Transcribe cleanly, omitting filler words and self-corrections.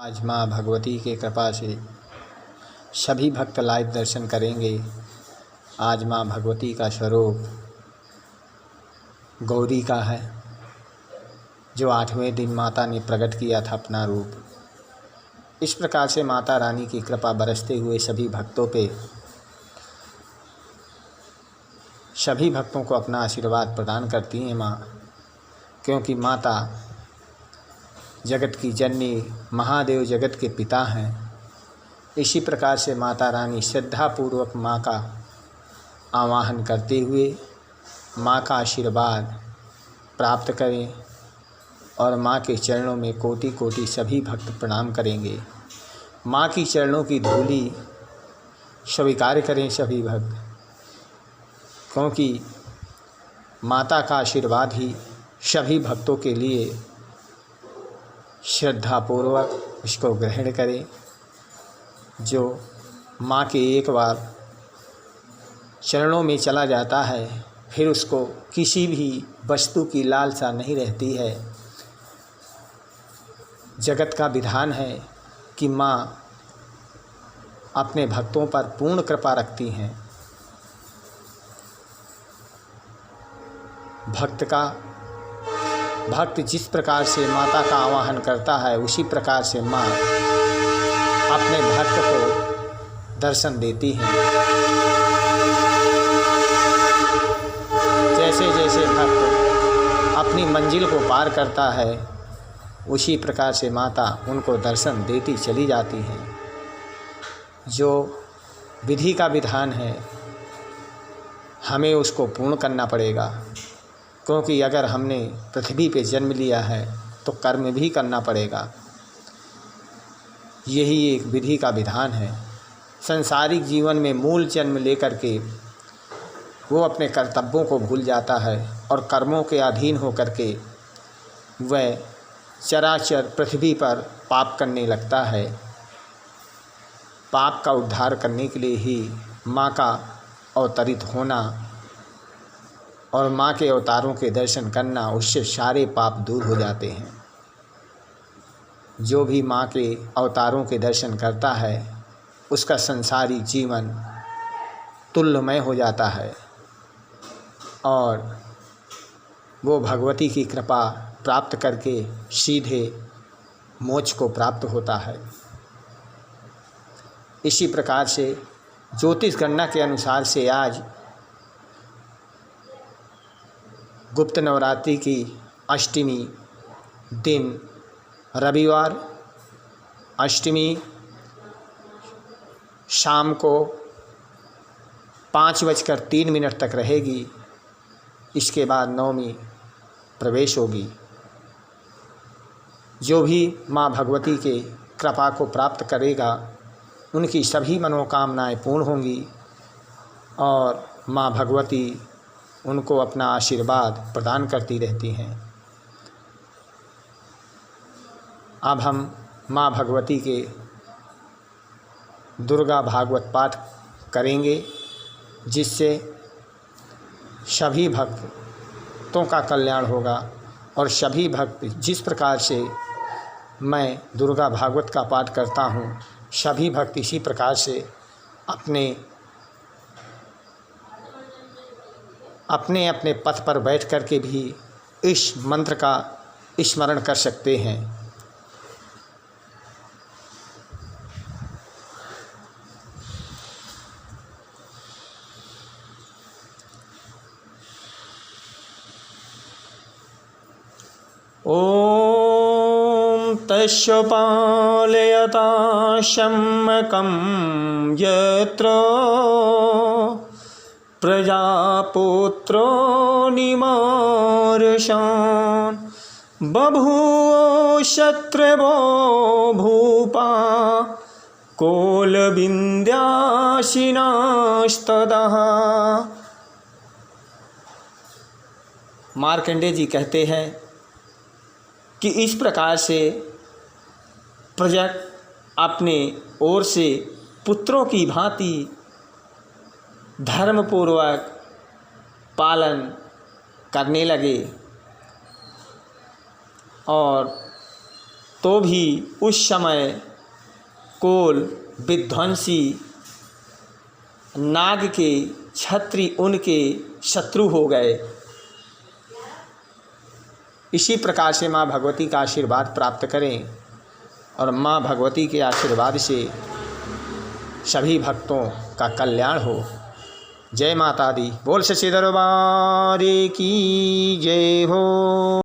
आज माँ भगवती की कृपा से सभी भक्त लाइव दर्शन करेंगे। आज माँ भगवती का स्वरूप गौरी का है, जो 8वें दिन माता ने प्रकट किया था अपना रूप। इस प्रकार से माता रानी की कृपा बरसते हुए सभी भक्तों पे, सभी भक्तों को अपना आशीर्वाद प्रदान करती हैं माँ, क्योंकि माता जगत की जननी, महादेव जगत के पिता हैं। इसी प्रकार से माता रानी श्रद्धापूर्वक माँ का आवाहन करते हुए माँ का आशीर्वाद प्राप्त करें और माँ के चरणों में कोटि कोटि सभी भक्त प्रणाम करेंगे। माँ की चरणों की धूली स्वीकार करें सभी भक्त, क्योंकि माता का आशीर्वाद ही सभी भक्तों के लिए श्रद्धापूर्वक इसको ग्रहण करें। जो माँ के एक बार चरणों में चला जाता है, फिर उसको किसी भी वस्तु की लालसा नहीं रहती है। जगत का विधान है कि माँ अपने भक्तों पर पूर्ण कृपा रखती हैं। भक्त जिस प्रकार से माता का आवाहन करता है, उसी प्रकार से माँ अपने भक्त को दर्शन देती हैं। जैसे जैसे भक्त अपनी मंजिल को पार करता है, उसी प्रकार से माता उनको दर्शन देती चली जाती हैं। जो विधि का विधान है, हमें उसको पूर्ण करना पड़ेगा, क्योंकि अगर हमने पृथ्वी पे जन्म लिया है तो कर्म भी करना पड़ेगा। यही एक विधि का विधान है। संसारिक जीवन में मूल जन्म लेकर के वो अपने कर्तव्यों को भूल जाता है और कर्मों के अधीन होकर के वह चराचर पृथ्वी पर पाप करने लगता है। पाप का उद्धार करने के लिए ही माँ का अवतरित होना और माँ के अवतारों के दर्शन करना, उससे सारे पाप दूर हो जाते हैं। जो भी माँ के अवतारों के दर्शन करता है, उसका संसारी जीवन तुल्यमय हो जाता है और वो भगवती की कृपा प्राप्त करके सीधे मोक्ष को प्राप्त होता है। इसी प्रकार से ज्योतिष गणना के अनुसार से आज गुप्त नवरात्रि की अष्टमी दिन रविवार, अष्टमी शाम को 5:03 तक रहेगी। इसके बाद नवमी प्रवेश होगी। जो भी माँ भगवती के कृपा को प्राप्त करेगा, उनकी सभी मनोकामनाएं पूर्ण होंगी और माँ भगवती उनको अपना आशीर्वाद प्रदान करती रहती हैं। अब हम माँ भगवती के दुर्गा भागवत पाठ करेंगे, जिससे सभी भक्तों का कल्याण होगा और सभी भक्त जिस प्रकार से मैं दुर्गा भागवत का पाठ करता हूँ, सभी भक्त इसी प्रकार से अपने अपने पथ पर बैठ कर के भी इस मंत्र का स्मरण कर सकते हैं। ॐ तस्य पालयता शम्यकं यत्र प्रजापुत्रो निमार्षान् बभूव शत्रवो भूपा कोलविन्द्याशिनास्ततः। मार्कंडेय जी कहते हैं कि इस प्रकार से प्रजा अपने ओर से पुत्रों की भांति धर्मपूर्वक पालन करने लगे और तो भी उस समय कोल विध्वंसी नाग के छत्री उनके शत्रु हो गए। इसी प्रकार से माँ भगवती का आशीर्वाद प्राप्त करें और माँ भगवती के आशीर्वाद से सभी भक्तों का कल्याण हो। जय माता दी। बोल सच्चे दरबार की जय हो।